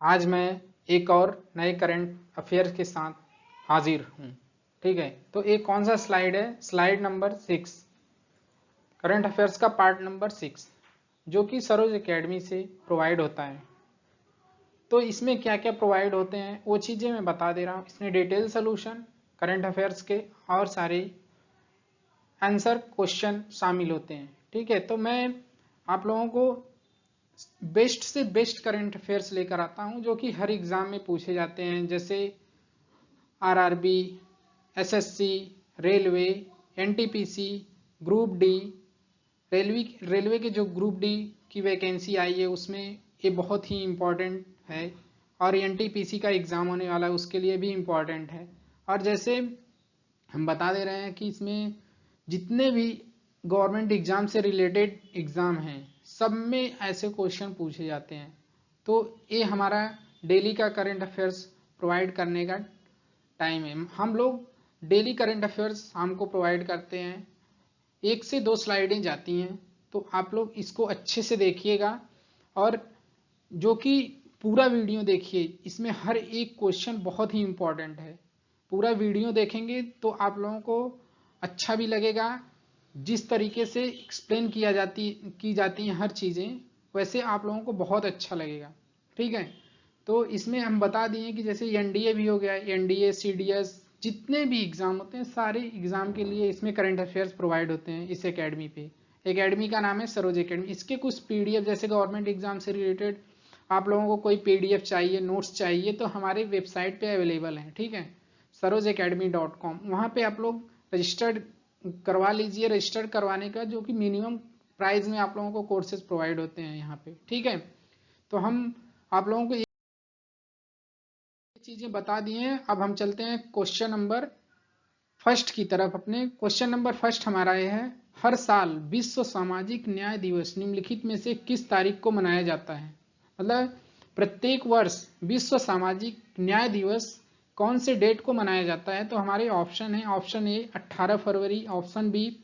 आज मैं एक और नए करंट अफेयर के साथ हाजिर हूँ। ठीक है, तो एक कौन सा स्लाइड है? स्लाइड नंबर 6, करंट अफेयर्स का पार्ट नंबर 6, जो कि सरोज एकेडमी से प्रोवाइड होता है। तो इसमें क्या क्या प्रोवाइड होते हैं वो चीज़ें मैं बता दे रहा हूँ। इसमें डिटेल सोल्यूशन करंट अफेयर्स के और सारे आंसर क्वेश्चन शामिल होते हैं। ठीक है, तो मैं आप लोगों को बेस्ट से बेस्ट करंट अफेयर्स लेकर आता हूं जो कि हर एग्जाम में पूछे जाते हैं, जैसे RRB, SSC, railway, NTPC, group D. Railway के जो ग्रुप डी की वैकेंसी आई है उसमें ये बहुत ही इम्पोर्टेंट है, और एनटीपीसी का एग्ज़ाम होने वाला है उसके लिए भी इम्पोर्टेंट है। और जैसे हम बता दे रहे हैं कि इसमें जितने भी गवर्नमेंट एग्जाम से रिलेटेड एग्ज़ाम हैं सब में ऐसे क्वेश्चन पूछे जाते हैं। तो ये हमारा डेली का करंट अफेयर्स प्रोवाइड करने का टाइम है। हम लोग डेली करंट अफेयर्स शाम को प्रोवाइड करते हैं, 1 से 2 स्लाइडें जाती हैं। तो आप लोग इसको अच्छे से देखिएगा और जो कि पूरा वीडियो देखिए, इसमें हर एक क्वेश्चन बहुत ही इम्पोर्टेंट है। पूरा वीडियो देखेंगे तो आप लोगों को अच्छा भी लगेगा। जिस तरीके से एक्सप्लेन की जाती हैं हर चीज़ें, वैसे आप लोगों को बहुत अच्छा लगेगा। ठीक है, तो इसमें हम बता दिए कि जैसे एनडीए भी हो गया, एनडीए, सीडीएस, जितने भी एग्ज़ाम होते हैं सारे एग्ज़ाम के लिए इसमें करंट अफेयर्स प्रोवाइड होते हैं इस एकेडमी पे। एकेडमी का नाम है सरोज एकेडमी। इसके कुछ पीडीएफ, जैसे गवर्नमेंट एग्जाम से रिलेटेड आप लोगों को कोई पीडीएफ चाहिए, नोट्स चाहिए, तो हमारे वेबसाइट पे अवेलेबल हैं। ठीक है, sarojacademy.com, वहाँ पे आप लोग रजिस्टर्ड करवा लीजिए। रजिस्टर्ड करवाने का जो कि मिनिमम प्राइस में आप लोगों को कोर्सेज प्रोवाइड होते हैं यहाँ पे। ठीक है, तो हम आप लोगों को ये चीज़ें बता दिए हैं। अब हम चलते हैं क्वेश्चन नंबर फर्स्ट की तरफ। अपने क्वेश्चन नंबर फर्स्ट हमारा यह है, हर साल विश्व सामाजिक न्याय दिवस निम्नलिखित में से किस तारीख को मनाया जाता है? मतलब प्रत्येक वर्ष विश्व सामाजिक न्याय दिवस कौन से डेट को मनाया जाता है? तो हमारे ऑप्शन है, ऑप्शन ए 18 फरवरी, ऑप्शन बी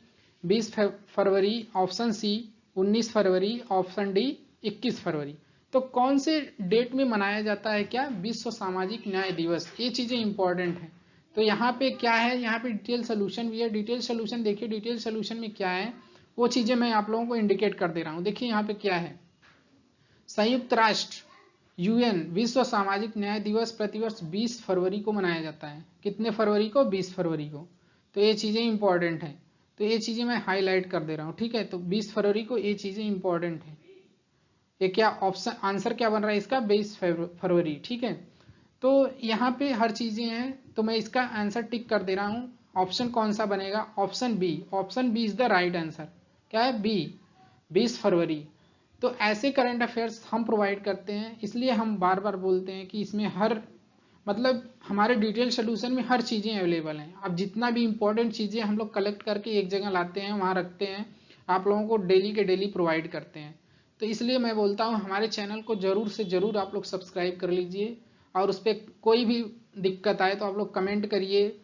20 फरवरी, ऑप्शन सी 19 फरवरी, ऑप्शन डी 21 फरवरी। तो कौन से डेट में मनाया जाता है क्या विश्व सामाजिक न्याय दिवस? ये चीजें इंपॉर्टेंट है। तो यहाँ पे क्या है, यहाँ पे डिटेल सोल्यूशन भी है। डिटेल सोल्यूशन देखिए, डिटेल सोल्यूशन में क्या है वो चीजें मैं आप लोगों को इंडिकेट कर दे रहा हूँ। देखिए यहाँ पे क्या है, संयुक्त राष्ट्र यूएन विश्व सामाजिक न्याय दिवस प्रतिवर्ष 20 फरवरी को मनाया जाता है। कितने फरवरी को? 20 फरवरी को। तो ये चीजें इंपॉर्टेंट है, तो ये चीजें मैं हाईलाइट कर दे रहा हूँ। ठीक है, तो 20 फरवरी को ये चीजें इंपॉर्टेंट है। ये क्या ऑप्शन, आंसर क्या बन रहा है इसका? 20 फरवरी। ठीक है, तो यहाँ पे हर चीजें हैं, तो मैं इसका आंसर टिक कर दे रहा हूँ। ऑप्शन कौन सा बनेगा? Option b. Option b is the right answer. क्या है? बी, 20 फरवरी। तो ऐसे करंट अफेयर्स हम प्रोवाइड करते हैं, इसलिए हम बार बार बोलते हैं कि इसमें हर मतलब हमारे डिटेल सोल्यूशन में हर चीज़ें अवेलेबल हैं। अब जितना भी इंपॉर्टेंट चीज़ें हम लोग कलेक्ट करके एक जगह लाते हैं, वहाँ रखते हैं, आप लोगों को डेली के डेली प्रोवाइड करते हैं। तो इसलिए मैं बोलता हूँ हमारे चैनल को ज़रूर से ज़रूर आप लोग सब्सक्राइब कर लीजिए, और उस पर कोई भी दिक्कत आए तो आप लोग कमेंट करिए,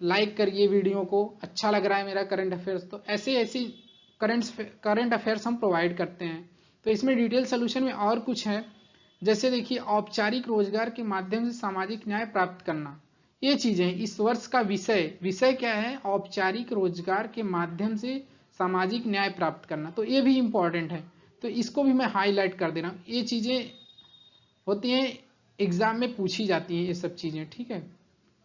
लाइक करिए वीडियो को। अच्छा लग रहा है मेरा करंट अफेयर्स तो ऐसे ऐसी करंट अफेयर्स हम प्रोवाइड करते हैं। तो इसमें डिटेल सोल्यूशन में और कुछ है, जैसे देखिए औपचारिक रोजगार के माध्यम से सामाजिक न्याय प्राप्त करना। ये चीजें इस वर्ष का विषय क्या है? औपचारिक रोजगार के माध्यम से सामाजिक न्याय प्राप्त करना। तो ये भी इंपॉर्टेंट है, तो इसको भी मैं हाईलाइट कर दे रहा हूँ। ये चीजें होती हैं, एग्जाम में पूछी जाती हैं ये सब चीजें। ठीक है,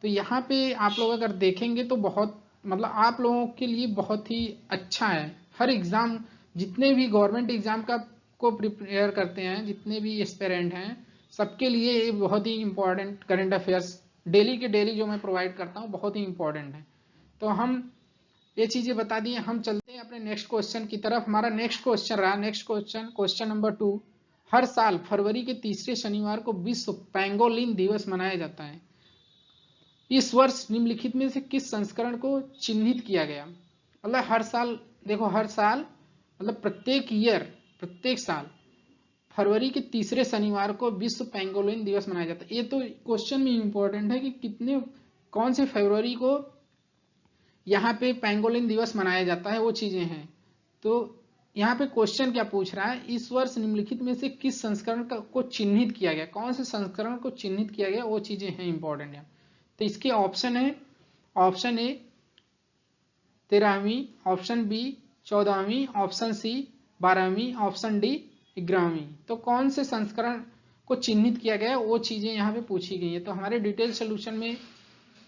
तो यहाँ पे आप लोग अगर देखेंगे तो बहुत मतलब आप लोगों के लिए बहुत ही अच्छा है। हर एग्जाम, जितने भी गवर्नमेंट एग्जाम का को प्रिपेयर करते हैं, जितने भी एस्पिरेंट हैं, सबके लिए ये बहुत ही इंपॉर्टेंट करंट अफेयर्स डेली के डेली जो मैं प्रोवाइड करता हूँ बहुत ही इंपॉर्टेंट है। तो हम ये चीजें बता दिए, हम चलते हैं अपने नेक्स्ट क्वेश्चन की तरफ। हमारा नेक्स्ट क्वेश्चन रहा, नेक्स्ट क्वेश्चन, क्वेश्चन नंबर 2, हर साल फरवरी के तीसरे शनिवार को विश्व पेंगोलिन दिवस मनाया जाता है। इस वर्ष निम्नलिखित में से किस संस्करण को चिन्हित किया गया? मतलब हर साल, देखो हर साल मतलब प्रत्येक ईयर, प्रत्येक साल फरवरी के तीसरे शनिवार को विश्व पेंगोलिन दिवस मनाया जाता है। ये तो क्वेश्चन में इंपॉर्टेंट है कि कितने, कौन से फरवरी को यहाँ पे पेंगोलिन दिवस मनाया जाता है, वो चीजें हैं। तो यहाँ पे क्वेश्चन क्या पूछ रहा है, इस वर्ष निम्नलिखित में से किस संस्करण को चिन्हित किया गया, कौन से संस्करण को चिन्हित किया गया, वो चीजें हैं इंपॉर्टेंट है। तो इसके ऑप्शन है, ऑप्शन ए 13वीं, ऑप्शन बी 14वीं, ऑप्शन सी 12वीं, ऑप्शन डी 11वीं। तो कौन से संस्करण को चिन्हित किया गया वो चीजें यहाँ पे पूछी गई है। तो हमारे डिटेल सोल्यूशन में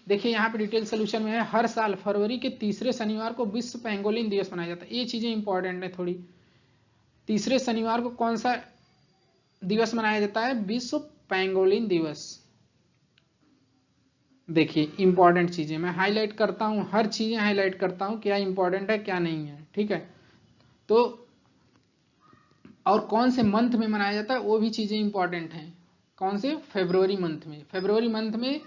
देखिए, यहाँ पे डिटेल सोल्यूशन में है, हर साल फरवरी के तीसरे शनिवार को विश्व पेंगोलिन दिवस मनाया जाता है। ये चीजें इंपॉर्टेंट है थोड़ी। तीसरे शनिवार को कौन सा दिवस मनाया जाता है, विश्व पेंगोलिन दिवस। देखिए इंपॉर्टेंट चीजें मैं हाईलाइट करता हूं, हर चीजें हाईलाइट करता हूं, क्या इंपॉर्टेंट है क्या नहीं है, ठीक है। तो और कौन से मंथ में मनाया जाता है वो भी चीजें इंपॉर्टेंट हैं। कौन से, फरवरी मंथ में। फरवरी मंथ में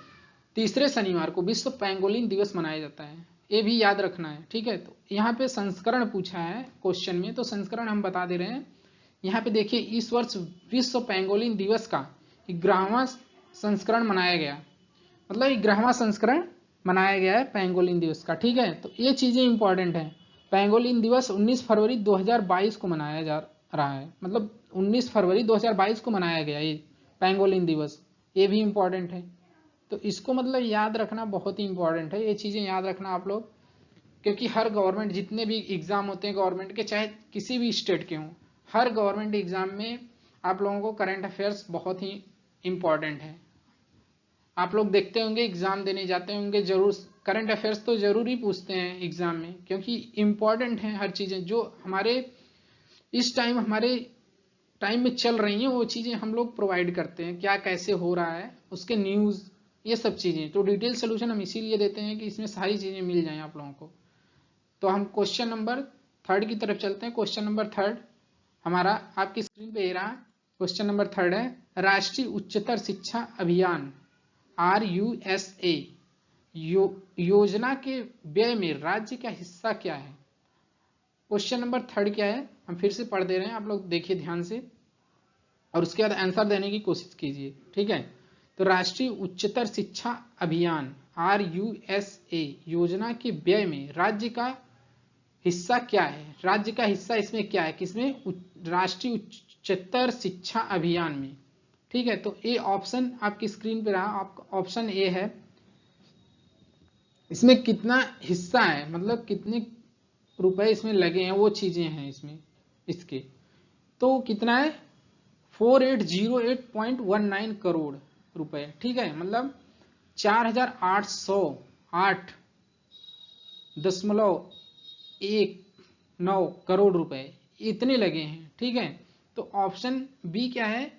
तीसरे शनिवार को विश्व पेंगोलिन दिवस मनाया जाता है, ये भी याद रखना है, ठीक है। तो यहाँ पे संस्करण पूछा है क्वेश्चन में, तो संस्करण हम बता दे रहे हैं। यहाँ पे देखिए, इस वर्ष विश्व पेंगोलिन दिवस का 11वां संस्करण मनाया गया, मतलब 11वां संस्करण मनाया गया है पेंगोलिन दिवस का, ठीक है। तो ये चीजें इंपॉर्टेंट है। पेंगोलिन दिवस 19 फरवरी 2022 को मनाया जा रहा है, मतलब 19 फरवरी 2022 को मनाया गया ये पेंगोलिन दिवस, ये भी इंपॉर्टेंट है। तो इसको मतलब याद रखना बहुत ही इंपॉर्टेंट है, ये चीजें याद रखना आप लोग, क्योंकि हर गवर्नमेंट, जितने भी एग्जाम होते हैं गवर्नमेंट के, चाहे किसी भी स्टेट के हों, हर गवर्नमेंट एग्जाम में आप लोगों को करंट अफेयर्स बहुत ही इंपॉर्टेंट है। आप लोग देखते होंगे, एग्जाम देने जाते होंगे, जरूर करंट अफेयर्स तो जरूर ही पूछते हैं एग्जाम में, क्योंकि इंपॉर्टेंट है हर चीजें जो हमारे इस टाइम, हमारे टाइम में चल रही हैं, वो चीजें हम लोग प्रोवाइड करते हैं, क्या कैसे हो रहा है, उसके न्यूज, ये सब चीजें। तो डिटेल सोल्यूशन हम इसीलिए देते हैं कि इसमें सारी चीजें मिल जाएं आप लोगों को। तो हम क्वेश्चन नंबर 3 की तरफ चलते हैं। क्वेश्चन नंबर 3 हमारा आपकी स्क्रीन पे रहा। क्वेश्चन नंबर 3 है, राष्ट्रीय उच्चतर शिक्षा अभियान RUSA योजना के व्यय में राज्य का हिस्सा क्या है। क्वेश्चन नंबर 3 क्या है, हम फिर से पढ़ दे रहे हैं, आप लोग देखिए ध्यान से और उसके बाद आंसर देने की कोशिश कीजिए, ठीक है। तो राष्ट्रीय उच्चतर शिक्षा अभियान RUSA योजना के व्यय में राज्य का हिस्सा क्या है, राज्य का हिस्सा इसमें क्या है, किसमें, राष्ट्रीय उच्चतर शिक्षा अभियान में, ठीक है। तो ए ऑप्शन आपकी स्क्रीन पे रहा, आपका ऑप्शन ए है। इसमें कितना हिस्सा है, मतलब कितने रुपए इसमें लगे हैं, वो चीजें हैं इसमें इसके। तो कितना है, 4808.19 करोड़ रुपए, ठीक है। मतलब 4808.19 करोड़ रुपए इतने लगे हैं, ठीक है। तो ऑप्शन बी क्या है,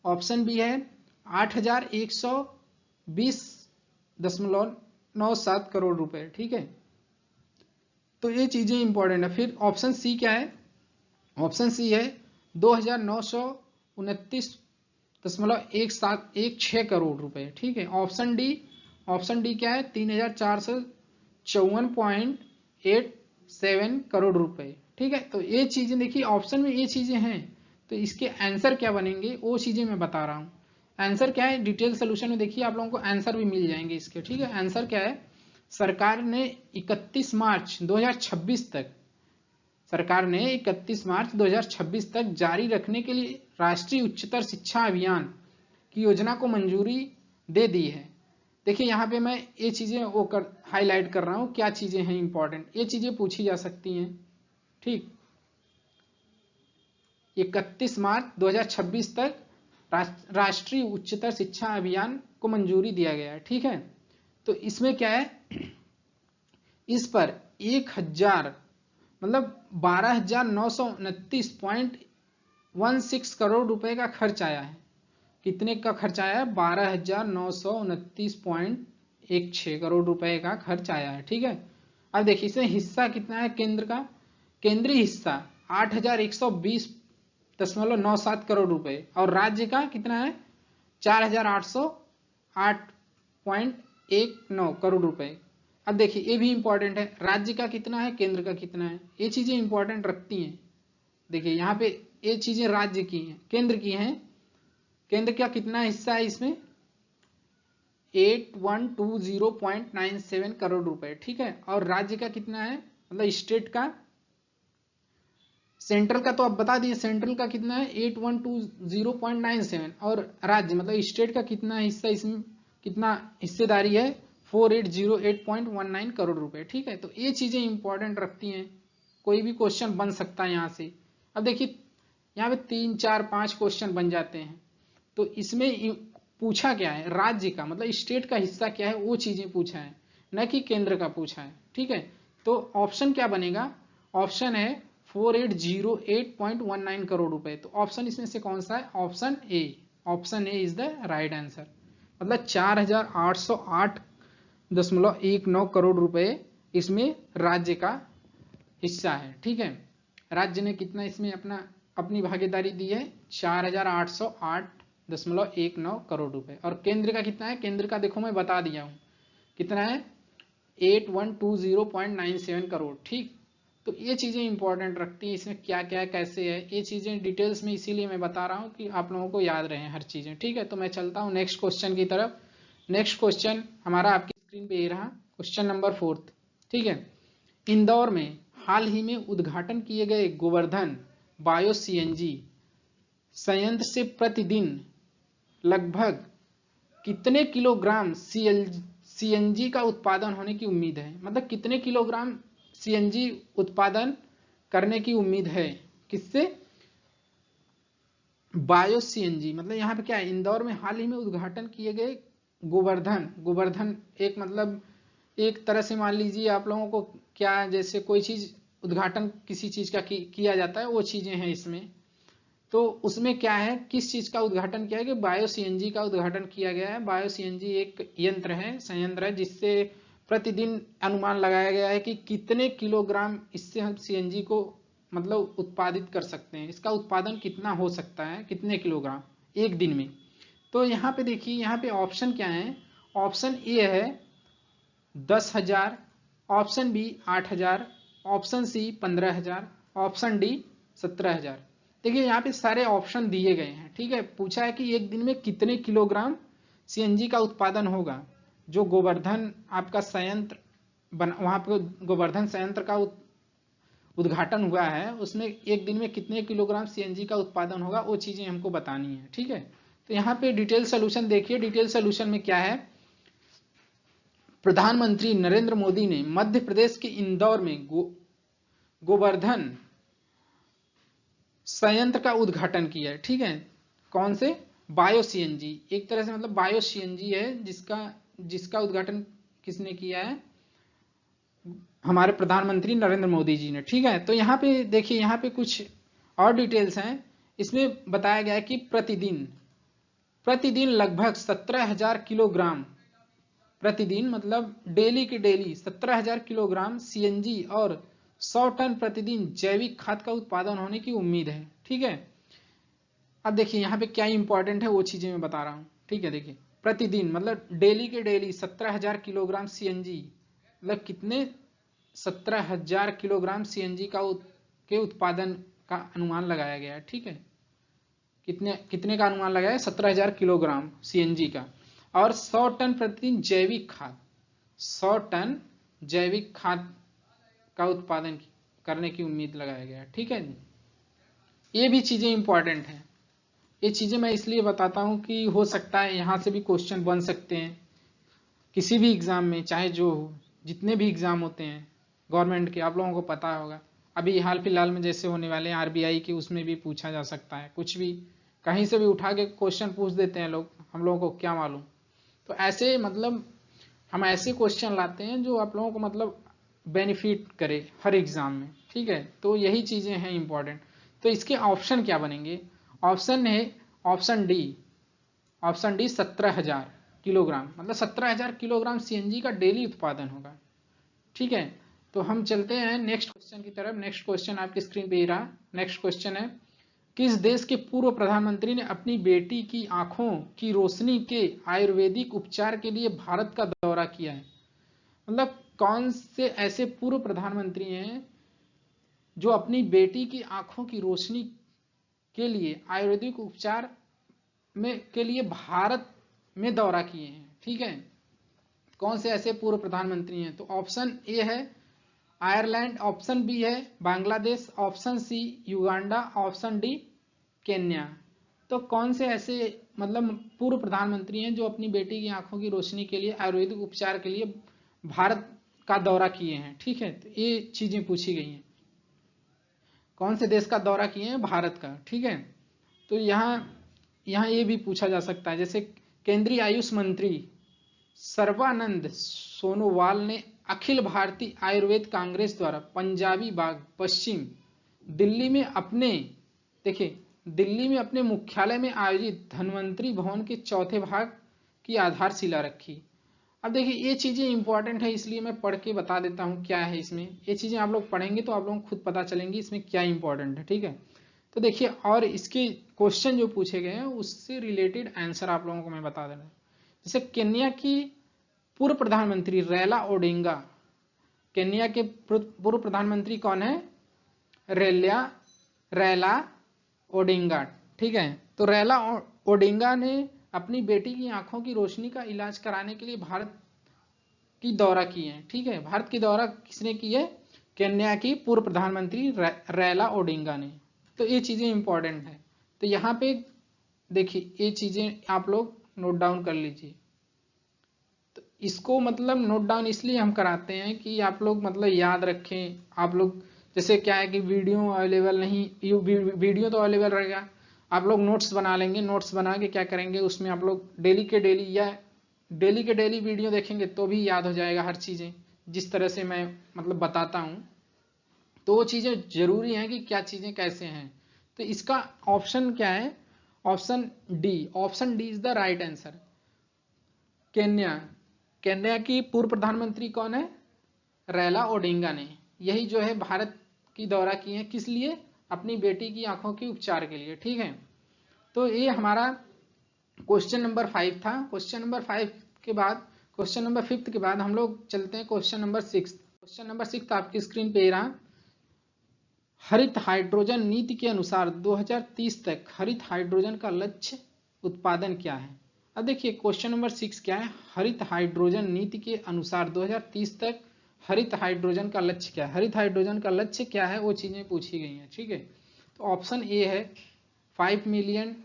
ऑप्शन बी है 8120.97 करोड़ रुपए, ठीक है। तो ये चीजें इंपॉर्टेंट है। फिर ऑप्शन सी क्या है, ऑप्शन सी है 2929.1716 करोड़ रुपए, ठीक है। ऑप्शन डी, ऑप्शन डी क्या है, 3454.87 करोड़ रुपए, ठीक है। तो ये चीजें देखिए, ऑप्शन में ये चीजें हैं, तो इसके आंसर क्या बनेंगे वो चीजें मैं बता रहा हूं। आंसर क्या है, डिटेल सोल्यूशन में देखिए आप लोगों को आंसर भी मिल जाएंगे इसके, ठीक है। आंसर क्या है, सरकार ने 31 मार्च 2026 तक, सरकार ने 31 मार्च 2026 तक जारी रखने के लिए राष्ट्रीय उच्चतर शिक्षा अभियान की योजना को मंजूरी दे दी है। देखिए यहाँ पे मैं ये चीजें वो हाईलाइट कर रहा हूं, क्या चीजें हैं इंपॉर्टेंट, ये चीजें पूछी जा सकती हैं, ठीक। 31 मार्च 2026 तक राष्ट्रीय उच्चतर शिक्षा अभियान को मंजूरी दिया गया है, ठीक है। तो इसमें क्या है, इस पर 1000 मतलब 12,929.16 करोड़ रुपए का खर्च आया है। कितने का खर्च आया है, 12,929.16 करोड़ रुपए का खर्च आया है, ठीक है। अब देखिए इसमें हिस्सा कितना है केंद्र का, केंद्रीय हिस्सा 8120.97 करोड़ रुपए, और राज्य का कितना है 4808.19 करोड़ रुपए। अब देखिए ये भी इंपॉर्टेंट है, राज्य का कितना है, केंद्र का कितना है, ये चीजें इंपॉर्टेंट रखती हैं। देखिए यहाँ पे ये चीजें राज्य की हैं, केंद्र की हैं, केंद्र का कितना हिस्सा है इसमें 8120.97 करोड़ रुपए, ठीक है। और राज्य का कितना है, मतलब स्टेट का सेंट्रल का तो आप बता दिए, सेंट्रल का कितना है 8120.97, और राज्य मतलब स्टेट का कितना हिस्सा, इसमें कितना हिस्सेदारी है 4808.19 करोड़ रुपए। ठीक है, तो ये चीजें इंपॉर्टेंट रखती हैं, कोई भी क्वेश्चन बन सकता है यहाँ से। अब देखिए यहाँ पे 3 4 5 क्वेश्चन बन जाते हैं, तो इसमें पूछा क्या है, राज्य का मतलब स्टेट का हिस्सा क्या है वो चीजें पूछा है, न कि केंद्र का पूछा है। ठीक है, तो ऑप्शन क्या बनेगा, ऑप्शन है 4808.19 करोड़ रुपए। तो ऑप्शन इसमें से कौन सा है, option A, option A is the right answer. मतलब 4808.19 करोड़ रुपए इसमें राज्य का हिस्सा है। ठीक है, राज्य ने कितना इसमें अपनी भागीदारी दी है, 4808.19 करोड़ रुपए। और केंद्र का कितना है, केंद्र का देखो मैं बता दिया हूं कितना है, 8120.97 करोड़। ठीक, तो ये चीजें इंपॉर्टेंट रखती हैं, इसमें क्या क्या कैसे है, ये चीजें डिटेल्स में इसीलिए मैं बता रहा हूं कि आप लोगों को याद रहे हर चीजें। ठीक है, तो मैं चलता हूं नेक्स्ट क्वेश्चन की तरफ। नेक्स्ट क्वेश्चन हमारा आपकी स्क्रीन पे ये रहा, क्वेश्चन नंबर 4। ठीक है, इंदौर में हाल ही में उद्घाटन किए गए गोवर्धन बायो सीएनजी संयंत्र से प्रतिदिन लगभग कितने किलोग्राम सीएनजी का उत्पादन होने की उम्मीद है। मतलब कितने किलोग्राम सीएनजी उत्पादन करने की उम्मीद है, किससे, बायो सीएनजी। मतलब यहाँ पे क्या है, इंदौर में हाल ही में उद्घाटन किए गए गोवर्धन, गोवर्धन एक मतलब एक तरह से मान लीजिए आप लोगों को क्या, जैसे कोई चीज उद्घाटन किसी चीज का किया जाता है, वो चीजें हैं इसमें। तो उसमें क्या है, किस चीज का उद्घाटन किया गया, बायो सीएनजी का उद्घाटन किया गया है। बायो सीएनजी एक यंत्र है, संयंत्र है, जिससे प्रतिदिन अनुमान लगाया गया है कि कितने किलोग्राम इससे हम सीएनजी को मतलब उत्पादित कर सकते हैं, इसका उत्पादन कितना हो सकता है, कितने किलोग्राम एक दिन में। तो यहाँ पे देखिए, यहाँ पे ऑप्शन क्या है, ऑप्शन ए है 10,000, option b 8,000, option c 15,000, option d 17,000। देखिए यहाँ पे सारे ऑप्शन दिए गए हैं। ठीक है, पूछा है कि एक दिन में कितने किलोग्राम सीएनजी का उत्पादन होगा। जो गोवर्धन आपका संयंत्र वहां पे गोवर्धन संयंत्र का उद्घाटन हुआ है, उसमें एक दिन में कितने किलोग्राम सीएनजी का उत्पादन होगा, वो चीजें हमको बतानी है। ठीक है, तो यहाँ पे डिटेल सोल्यूशन देखिए, डिटेल सोल्यूशन में क्या है, प्रधानमंत्री नरेंद्र मोदी ने मध्य प्रदेश के इंदौर में गोवर्धन संयंत्र का उद्घाटन किया है। ठीक है, कौन से, बायो सीएनजी, एक तरह से मतलब बायो सीएनजी है, जिसका उद्घाटन किसने किया है, हमारे प्रधानमंत्री नरेंद्र मोदी जी ने। ठीक है, तो यहाँ पे देखिए, यहाँ पे कुछ और डिटेल्स हैं। इसमें बताया गया है कि प्रतिदिन लगभग 17,000 किलोग्राम, प्रतिदिन मतलब डेली की डेली 17,000 किलोग्राम सीएनजी और 100 टन प्रतिदिन जैविक खाद का उत्पादन होने की उम्मीद है। ठीक है, अब देखिए यहाँ पे क्या इंपॉर्टेंट है वो चीजें मैं बता रहा हूँ। ठीक है, देखिए प्रतिदिन मतलब डेली के डेली 17,000 किलोग्राम सीएनजी, मतलब कितने, 17,000 किलोग्राम सीएनजी के उत्पादन का अनुमान लगाया गया है। ठीक है, कितने कितने का अनुमान लगाया है, 17,000 किलोग्राम सीएनजी का, और 100 टन प्रतिदिन जैविक खाद, 100 टन जैविक खाद का उत्पादन करने की उम्मीद लगाया गया है। ठीक है, ये भी चीजें इंपॉर्टेंट हैं। ये चीजें मैं इसलिए बताता हूं कि हो सकता है यहां से भी क्वेश्चन बन सकते हैं किसी भी एग्जाम में, चाहे जो हो, जितने भी एग्जाम होते हैं गवर्नमेंट के, आप लोगों को पता होगा। अभी हाल फिलहाल में जैसे होने वाले हैं आरबीआई के, उसमें भी पूछा जा सकता है, कुछ भी कहीं से भी उठा के क्वेश्चन पूछ देते हैं लोग, हम लोगों को क्या मालूम। तो ऐसे मतलब हम ऐसे क्वेश्चन लाते हैं जो आप लोगों को मतलब बेनिफिट करे हर एग्जाम में। ठीक है, तो यही चीजें हैं इंपॉर्टेंट। तो इसके ऑप्शन क्या बनेंगे, ऑप्शन है option D, option d 17,000 kilogram, मतलब 17,000 किलोग्राम सीएनजी का डेली उत्पादन होगा। ठीक है, तो हम चलते हैं नेक्स्ट क्वेश्चन की तरफ। नेक्स्ट क्वेश्चन आपकी स्क्रीन पे ही रहा। नेक्स्ट क्वेश्चन है, किस देश के पूर्व प्रधानमंत्री ने अपनी बेटी की आंखों की रोशनी के आयुर्वेदिक उपचार के लिए भारत का दौरा किया है। मतलब कौन से ऐसे पूर्व प्रधानमंत्री हैं जो अपनी बेटी की आंखों की रोशनी के लिए आयुर्वेदिक उपचार में के लिए भारत में दौरा किए हैं। ठीक है, कौन से ऐसे पूर्व प्रधानमंत्री हैं, तो ऑप्शन ए है आयरलैंड, ऑप्शन बी है Bangladesh, option c Uganda, option d Kenya. तो कौन से ऐसे मतलब पूर्व प्रधानमंत्री हैं जो अपनी बेटी की आंखों की रोशनी के लिए आयुर्वेदिक उपचार के लिए भारत का दौरा किए हैं? ठीक है, तो ये चीजें पूछी गई हैं, कौन से देश का दौरा किए हैं? भारत का। ठीक है, तो यहाँ ये भी पूछा जा सकता है, जैसे केंद्रीय आयुष मंत्री सर्बानंद सोनोवाल ने अखिल भारतीय आयुर्वेद कांग्रेस द्वारा पंजाबी बाग पश्चिम दिल्ली में अपने देखिए दिल्ली में अपने मुख्यालय में आयोजित धन्वंतरी भवन के चौथे भाग की आधारशिला रखी। अब देखिए ये चीजें इंपॉर्टेंट है, इसलिए मैं पढ़ के बता देता हूँ क्या है इसमें। ये चीजें आप लोग पढ़ेंगे तो आप लोगों को खुद पता चलेंगी इसमें क्या इंपॉर्टेंट है। ठीक है, तो देखिए और इसके क्वेश्चन जो पूछे गए हैं उससे रिलेटेड आंसर आप लोगों को मैं बता देना। जैसे केन्या की पूर्व प्रधानमंत्री रैला ओडिंगा, केन्या के पूर्व प्रधानमंत्री कौन है? रैला ओडिंगा। ठीक है, तो रैला ओडिंगा ने अपनी बेटी की आंखों की रोशनी का इलाज कराने के लिए भारत की दौरा की है। ठीक है, भारत की दौरा किसने की है? केन्या की पूर्व प्रधानमंत्री रैला ओडिंगा ने। तो ये चीजें इंपॉर्टेंट है, तो यहाँ पे देखिए ये चीजें आप लोग नोट डाउन कर लीजिए। तो इसको मतलब नोट डाउन इसलिए हम कराते हैं कि आप लोग मतलब याद रखें। आप लोग जैसे क्या है कि वीडियो अवेलेबल नहीं, वीडियो तो अवेलेबल रहेगा, आप लोग नोट्स बना लेंगे, नोट्स बना के क्या करेंगे उसमें आप लोग डेली के डेली या डेली के डेली वीडियो देखेंगे तो भी याद हो जाएगा हर चीजें, जिस तरह से मैं मतलब बताता हूँ। तो वो चीजें जरूरी हैं कि क्या चीजें कैसे हैं। तो इसका ऑप्शन क्या है? Option D is the right answer. Kenya की पूर्व प्रधानमंत्री कौन है? रैला ओडिंगा ने यही जो है भारत की दौरा की है, किस लिए? अपनी बेटी की आंखों के उपचार के लिए। ठीक है, तो ये हमारा क्वेश्चन नंबर 5 था। क्वेश्चन नंबर 5 के बाद क्वेश्चन नंबर 5 के बाद हम लोग चलते हैं क्वेश्चन नंबर 6। क्वेश्चन नंबर 6 आपकी स्क्रीन पे रहा। हरित हाइड्रोजन नीति के अनुसार 2030 तक हरित हाइड्रोजन का लक्ष्य उत्पादन क्या है? अब देखिए क्वेश्चन नंबर 6 क्या है? हरित हाइड्रोजन नीति के अनुसार 2030 तक हरित हाइड्रोजन का लक्ष्य क्या है? हरित हाइड्रोजन का लक्ष्य क्या है वो चीजें पूछी गई हैं। ठीक है, तो ऑप्शन ए है 5 million,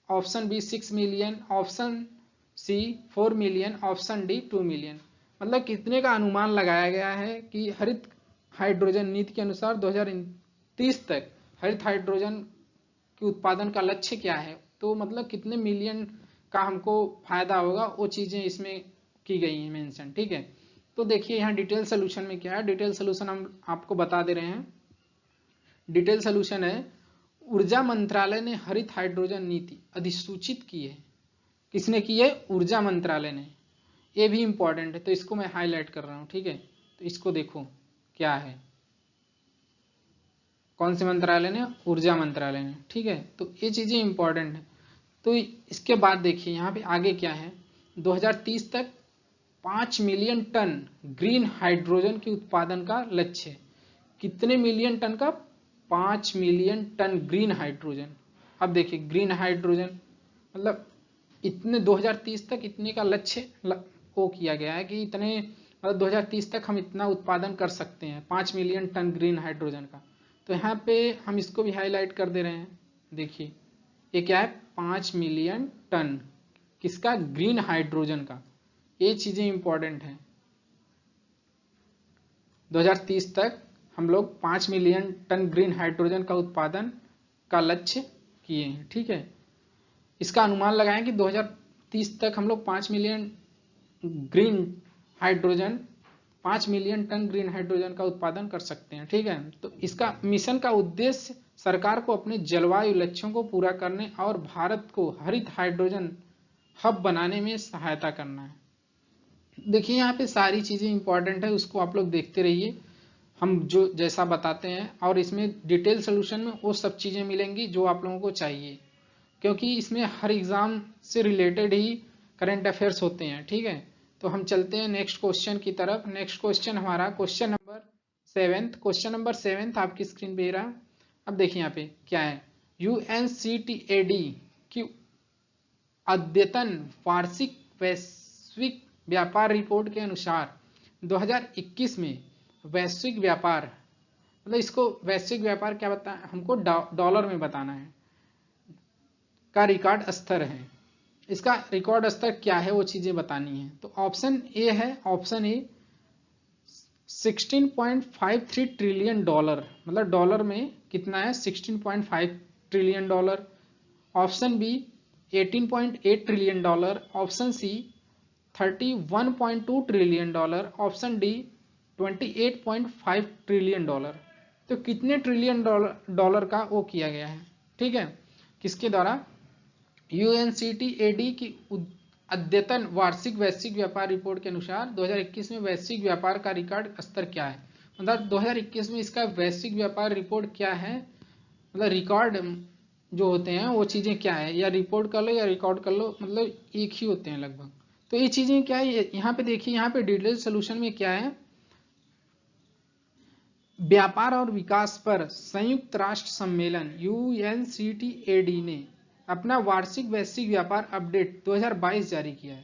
option b 6 million, option c 4 million, option d 2 million. मतलब कितने का अनुमान लगाया गया है कि हरित हाइड्रोजन नीति के अनुसार 2030 तक हरित हाइड्रोजन के उत्पादन का लक्ष्य क्या है, तो मतलब कितने मिलियन का हमको फायदा होगा वो चीजें इसमें की गई हैं मेंशन। ठीक है, तो देखिए यहाँ डिटेल सोल्यूशन में क्या है, डिटेल सोल्यूशन हम आपको बता दे रहे हैं। डिटेल सोल्यूशन है ऊर्जा मंत्रालय ने हरित हाइड्रोजन नीति अधिसूचित की है। किसने की है? ऊर्जा मंत्रालय ने। ये भी इंपॉर्टेंट है तो इसको मैं हाईलाइट कर रहा हूं। ठीक है, तो इसको देखो क्या है, कौन से मंत्रालय ने? ऊर्जा मंत्रालय ने। ठीक है, तो ये चीजें इंपॉर्टेंट है। तो इसके बाद देखिए यहाँ पे आगे क्या है, 2030 तक 5 मिलियन टन ग्रीन हाइड्रोजन के उत्पादन का लक्ष्य। कितने मिलियन टन का? 5 मिलियन टन ग्रीन हाइड्रोजन। अब देखिए ग्रीन हाइड्रोजन मतलब इतने 2030 तक इतने का लक्ष्य वो किया गया है कि इतने मतलब 2030 तक हम इतना उत्पादन कर सकते हैं 5 मिलियन टन ग्रीन हाइड्रोजन का। तो यहाँ पे हम इसको भी हाईलाइट कर दे रहे हैं। देखिए ये क्या है? 5 मिलियन टन किसका? ग्रीन हाइड्रोजन का। ये चीजें इंपॉर्टेंट हैं। 2030 तक हम लोग 5 मिलियन टन ग्रीन हाइड्रोजन का उत्पादन का लक्ष्य किए हैं। ठीक है, इसका अनुमान लगाएं कि 2030 तक हम लोग 5 मिलियन टन ग्रीन हाइड्रोजन का उत्पादन कर सकते हैं। ठीक है, तो इसका मिशन का उद्देश्य सरकार को अपने जलवायु लक्ष्यों को पूरा करने और भारत को हरित हाइड्रोजन हब बनाने में सहायता करना है। देखिए यहाँ पे सारी चीजें इंपॉर्टेंट है, उसको आप लोग देखते रहिए, हम जो जैसा बताते हैं। और इसमें डिटेल सोल्यूशन में वो सब चीजें मिलेंगी जो आप लोगों को चाहिए, क्योंकि इसमें हर एग्जाम से रिलेटेड ही करंट अफेयर्स होते हैं। ठीक है, तो हम चलते हैं नेक्स्ट क्वेश्चन की तरफ। नेक्स्ट क्वेश्चन हमारा क्वेश्चन नंबर 7। क्वेश्चन नंबर 7 आपकी स्क्रीन पे रहा। अब देखिए यहाँ पे क्या है, UNCTAD की अद्यतन वार्षिक वैश्विक व्यापार रिपोर्ट के अनुसार 2021 में वैश्विक व्यापार, मतलब इसको वैश्विक व्यापार क्या बताना, हमको डॉलर में बताना है, का रिकॉर्ड स्तर है। इसका रिकॉर्ड स्तर क्या है वो चीजें बतानी है। तो ऑप्शन ए है, ऑप्शन ए 16.53 ट्रिलियन डॉलर, मतलब डॉलर में कितना है 16.5 trillion dollar. Option b 18.8 trillion dollar. Option c 31.2 trillion dollar. Option d 28.5 trillion dollar. तो कितने ट्रिलियन डॉलर का वो किया गया है, ठीक है, किसके द्वारा, UNCTAD की अद्यतन वार्षिक वैश्विक व्यापार रिपोर्ट के अनुसार 2021 में वैश्विक व्यापार का रिकॉर्ड स्तर क्या है। मतलब 2021 में इसका वैश्विक व्यापार रिपोर्ट क्या है, मतलब रिकॉर्ड जो होते हैं वो चीजें क्या है, या रिपोर्ट कर लो या रिकॉर्ड कर लो, मतलब एक ही होते हैं लगभग। तो ये चीजें क्या है, यहाँ पे देखिए, यहाँ पे डिटेल सोल्यूशन में क्या है, व्यापार और विकास पर संयुक्त राष्ट्र सम्मेलन UNCTAD ने अपना वार्षिक वैश्विक व्यापार अपडेट 2022 जारी किया है,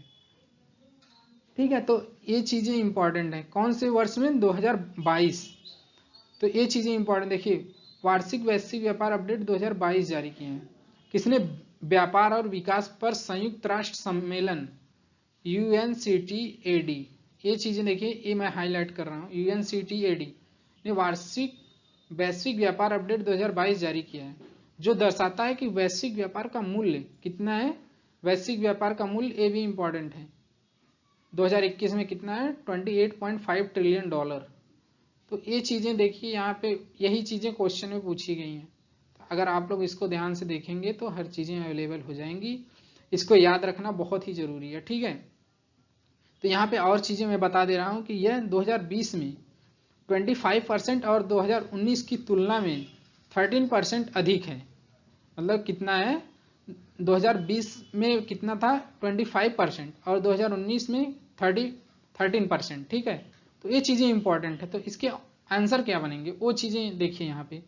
ठीक है। तो ये चीजें इंपॉर्टेंट है, कौन से वर्ष में, 2022। तो ये चीजें इंपॉर्टेंट, देखिए वार्षिक वैश्विक व्यापार अपडेट 2022 जारी किए हैं, किसने, व्यापार और विकास पर संयुक्त राष्ट्र सम्मेलन UNCTAD। ये चीजें देखिए, ये मैं हाईलाइट कर रहा हूँ, UNCTAD ने वार्षिक वैश्विक व्यापार अपडेट 2022 जारी किया है, जो दर्शाता है कि वैश्विक व्यापार का मूल्य कितना है, वैश्विक व्यापार का मूल्य, ये भी इंपॉर्टेंट है, 2021 में कितना है, 28.5 ट्रिलियन डॉलर। तो ये चीजें देखिए, यहाँ पे यही चीजें क्वेश्चन में पूछी गई हैं। अगर आप लोग इसको ध्यान से देखेंगे तो हर चीजें अवेलेबल हो जाएंगी, इसको याद रखना बहुत ही जरूरी है, ठीक है। तो यहाँ पे और चीजें मैं बता दे रहा हूँ कि यह 2020 में 25% और 2019 की तुलना में 13% अधिक है। मतलब कितना है, 2020 में कितना था 25% और 2019 में 13%, ठीक है। तो ये चीजें इंपॉर्टेंट है। तो इसके आंसर क्या बनेंगे वो चीजें देखिए, यहाँ पे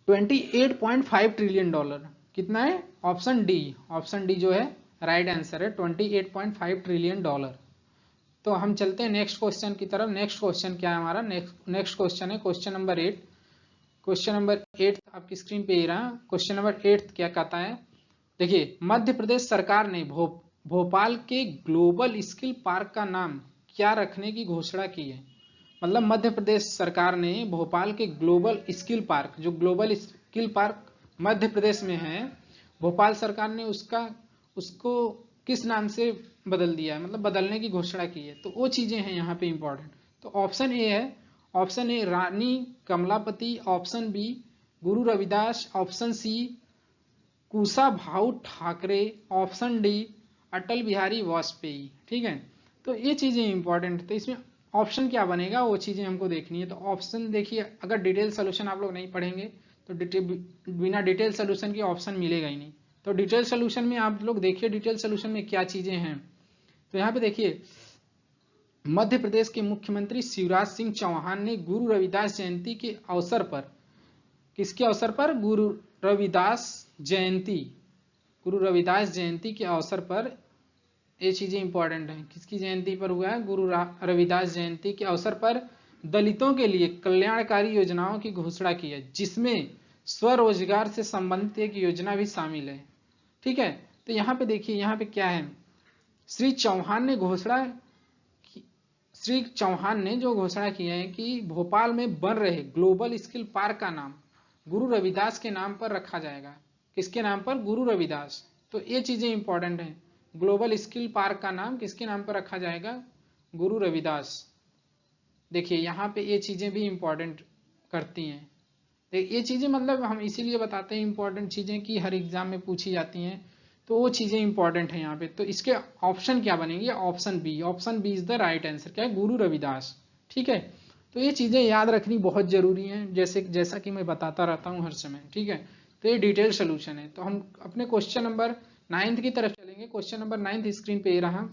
28.5 ट्रिलियन डॉलर कितना है, ऑप्शन डी जो है राइट आंसर है, 28.5 ट्रिलियन डॉलर। तो हम चलते हैं नेक्स्ट क्वेश्चन की तरफ। नेक्स्ट क्वेश्चन क्या है हमारा, नेक्स्ट क्वेश्चन है क्वेश्चन नंबर 8। क्वेश्चन नंबर 8 आपकी स्क्रीन पे ही रहा। क्वेश्चन नंबर 8 क्या कहता है, देखिए मध्य प्रदेश सरकार ने भोपाल के ग्लोबल स्किल पार्क का नाम क्या रखने की घोषणा की है। मतलब मध्य प्रदेश सरकार ने भोपाल के ग्लोबल स्किल पार्क, जो global skill park Madhya Pradesh में है, भोपाल सरकार ने उसको किस नाम से बदल दिया है, मतलब बदलने की घोषणा की है। तो वो चीजें हैं यहाँ पे इंपॉर्टेंट। तो ऑप्शन ए है, option A Rani Kamlapati, option B Guru Ravidas, option C Kushabhau Thakre, option D Atal Bihari Vajpayee, ठीक है। तो ये चीजें इंपॉर्टेंट, तो इसमें ऑप्शन क्या बनेगा वो चीजें हमको देखनी है। तो ऑप्शन देखिए, अगर डिटेल सोल्यूशन आप लोग नहीं पढ़ेंगे तो बिना डिटेल सोल्यूशन के ऑप्शन मिलेगा ही नहीं। तो डिटेल सोल्यूशन में आप लोग देखिए, डिटेल सोल्यूशन में क्या चीजें हैं। तो यहाँ पे देखिए, मध्य प्रदेश के मुख्यमंत्री शिवराज सिंह चौहान ने गुरु रविदास जयंती के अवसर पर, किसके अवसर पर, गुरु रविदास जयंती, गुरु रविदास जयंती के अवसर पर, ये चीजें इंपॉर्टेंट हैं, किसकी जयंती पर हुआ है, गुरु रविदास जयंती के अवसर पर दलितों के लिए कल्याणकारी योजनाओं की घोषणा की है, जिसमें स्वरोजगार से संबंधित एक योजना भी शामिल है, ठीक है। तो यहाँ पे देखिए, यहाँ पे क्या है, श्री चौहान ने जो घोषणा की है कि भोपाल में बन रहे ग्लोबल स्किल पार्क का नाम गुरु रविदास के नाम पर रखा जाएगा। किसके नाम पर, गुरु रविदास। तो ये चीजें इंपॉर्टेंट हैं, ग्लोबल स्किल पार्क का नाम किसके नाम पर रखा जाएगा, गुरु रविदास। देखिए यहाँ पे ये चीजें भी इंपॉर्टेंट करती हैं। ये चीजें मतलब हम इसीलिए बताते हैं इंपॉर्टेंट चीजें कि हर एग्जाम में पूछी जाती हैं, तो वो चीजें इंपॉर्टेंट है यहाँ पे। तो इसके ऑप्शन क्या बनेंगे, option b, option b is the right answer, क्या है, गुरु रविदास, ठीक है। तो ये चीजें याद रखनी बहुत जरूरी है, जैसा कि मैं बताता रहता हूँ हर समय, ठीक है। तो ये डिटेल सोल्यूशन है। तो हम अपने क्वेश्चन नंबर 9 की तरफ चलेंगे। क्वेश्चन नंबर 9 स्क्रीन पे रहा।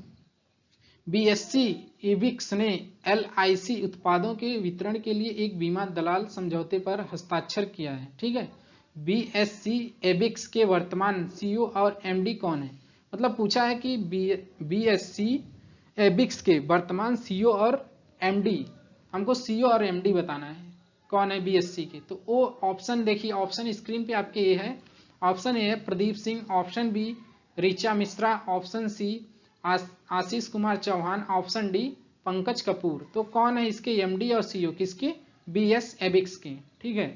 BSC एबिक्स ने LIC उत्पादों के वितरण के लिए एक बीमा दलाल समझौते पर हस्ताक्षर किया है, ठीक है। BSC एबिक्स के वर्तमान CEO और MD कौन है। मतलब पूछा है कि BSC एबिक्स के वर्तमान CEO और MD हमको सीईओ और एमडी बताना है कौन है बीएससी के। तो वो ऑप्शन देखिए, ऑप्शन स्क्रीन पे आपके ये है। ऑप्शन ए है Pradeep Singh, option B Richa Mishra, option C Ashish Kumar Chauhan, option D Pankaj Kapoor. तो कौन है इसके एमडी और सीईओ किसके? बीएस एबिक्स के। ठीक है,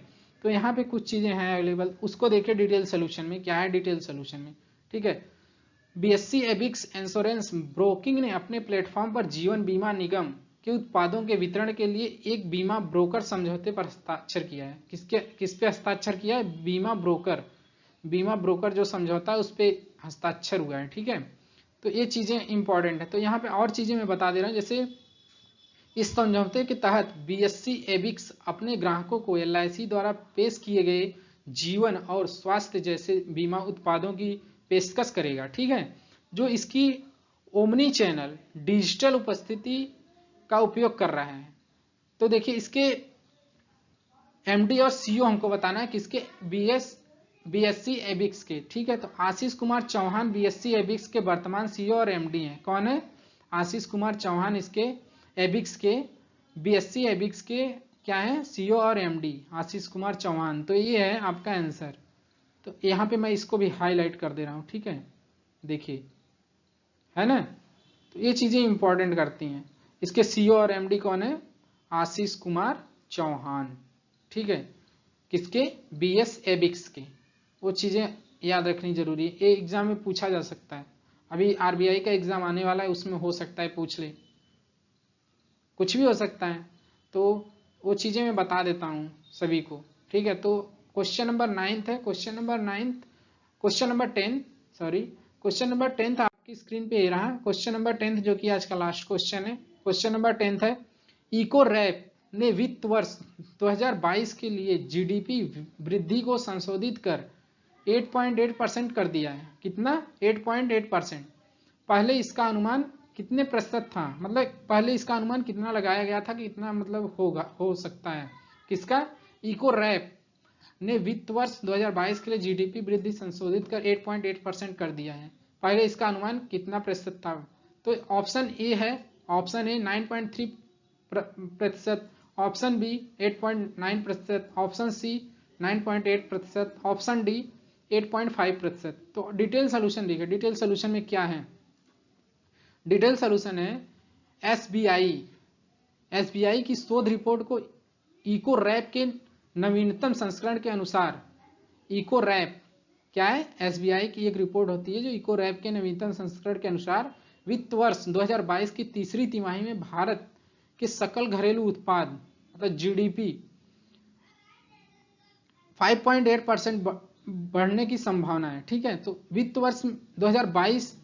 तो यहाँ पे कुछ चीजें हैं अवेलेबल, उसको देखिए डिटेल सोल्यूशन में क्या है डिटेल सोल्यूशन में। ठीक है, बीएससी एबिक्स इंश्योरेंस ब्रोकिंग ने अपने प्लेटफॉर्म पर जीवन बीमा निगम के उत्पादों के वितरण के लिए एक बीमा ब्रोकर समझौते पर हस्ताक्षर किया है। किस पे हस्ताक्षर किया है? बीमा ब्रोकर जो समझौता है उस पे हस्ताक्षर हुआ है। ठीक है, तो ये चीजें इंपॉर्टेंट है। तो यहाँ पे और चीजें मैं बता दे रहा हूँ, जैसे इस समझौते के तहत बीएससी एबिक्स अपने ग्राहकों को एलआईसी द्वारा पेश किए गए जीवन और स्वास्थ्य जैसे बीमा उत्पादों की पेशकश करेगा। ठीक है, जो इसकी ओमनी चैनल डिजिटल उपस्थिति का उपयोग कर रहा है। तो देखिए इसके एमडी और सीईओ हमको बताना है किसके? बीएससी एबिक्स के। ठीक है, तो आशीष कुमार चौहान बीएससी एबिक्स के वर्तमान सीईओ और एमडी हैं। कौन है? आशीष कुमार चौहान इसके एबिक्स के, बीएससी एबिक्स के क्या है? सीईओ और एमडी आशीष कुमार चौहान। तो ये है आपका आंसर। तो यहाँ पे मैं इसको भी हाईलाइट कर दे रहा हूँ। ठीक है, देखिए है ना, तो ये चीजें इंपॉर्टेंट करती हैं। इसके सीईओ और एमडी कौन है? आशीष कुमार चौहान। ठीक है, किसके? बीएस एबिक्स के। वो चीजें याद रखनी जरूरी है, ये एग्जाम में पूछा जा सकता है। अभी आरबीआई का एग्जाम आने वाला है, उसमें हो सकता है पूछ ले, कुछ भी हो सकता है। तो वो चीजें मैं बता देता हूँ सभी को। ठीक है, तो क्वेश्चन नंबर 9 है, क्वेश्चन नंबर 10 आपकी स्क्रीन पे ये रहा। क्वेश्चन नंबर 10 जो कि आज का लास्ट क्वेश्चन है। क्वेश्चन नंबर 10 है, इको रैप ने वित्त वर्ष 2022 के लिए जीडीपी वृद्धि को संशोधित कर 8.8% कर दिया है। कितना? 8.8%। पहले इसका अनुमान कितने प्रतिशत था? मतलब पहले इसका अनुमान कितना लगाया गया था कि इतना मतलब हो सकता है। किसका? इको रैप ने वित्त वर्ष 2022 के लिए जीडीपी वृद्धि संशोधित कर 8.8% कर दिया है। पहले इसका अनुमान कितना प्रतिशत था? तो ऑप्शन ए है, option a 9.3%, option b 8.9%, option c 9.8%, option d 8.5%। तो डिटेल सोल्यूशन देखिए, डिटेल सोल्यूशन में क्या है? डिटेल सोल्यूशन है एसबीआई की शोध रिपोर्ट को इको रैप के नवीनतम संस्करण के अनुसार, इको रैप क्या है? एसबीआई की एक रिपोर्ट होती है जो इको रैप के नवीनतम संस्करण के अनुसार वित्त वर्ष 2022 की तीसरी तिमाही में भारत के सकल घरेलू उत्पाद मतलब जीडीपी 5.8% बढ़ने की संभावना है। ठीक है, तो वित्त वर्ष 2022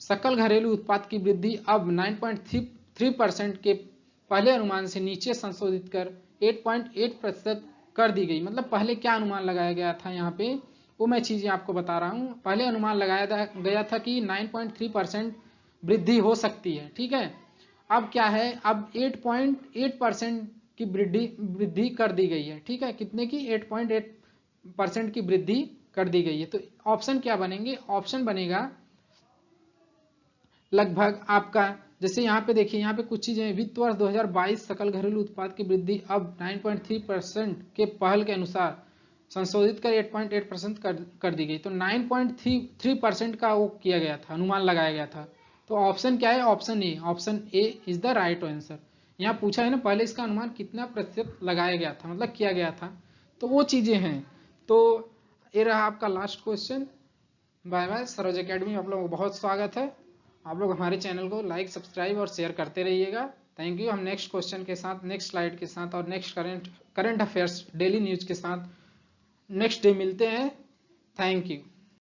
सकल घरेलू उत्पाद की वृद्धि अब 9.3% के पहले अनुमान से नीचे संशोधित कर 8.8% कर दी गई। मतलब पहले क्या अनुमान लगाया गया था यहाँ पे, वो मैं चीजें आपको बता रहा हूँ। पहले अनुमान लगाया गया था कि 9.3% वृद्धि हो सकती है। ठीक है, अब क्या है? अब 8.8% की वृद्धि कर दी गई है। ठीक है, कितने की? 8.8% की वृद्धि कर दी गई है। तो ऑप्शन क्या बनेंगे? ऑप्शन बनेगा लगभग आपका, जैसे यहाँ पे देखिए, यहाँ पे कुछ चीजें, वित्त वर्ष 2022 सकल घरेलू उत्पाद की वृद्धि अब 9.3% के पहल के अनुसार संशोधित कर 8.8% कर दी गई। तो 9.3% का वो किया गया था, अनुमान लगाया गया था। तो ऑप्शन क्या है? Option A is the right answer. यहाँ पूछा है ना, पहले इसका अनुमान कितना प्रतिशत लगाया गया था, मतलब किया गया था। तो वो चीजें हैं। तो ये रहा आपका last question. Bye bye. Saroj academy आप लोगों को बहुत स्वागत है। आप लोग हमारे चैनल को लाइक, सब्सक्राइब और शेयर करते रहिएगा। Thank you. हम नेक्स्ट क्वेश्चन के साथ, नेक्स्ट स्लाइड के साथ और next current affairs daily news के साथ नेक्स्ट डे मिलते हैं। Thank you.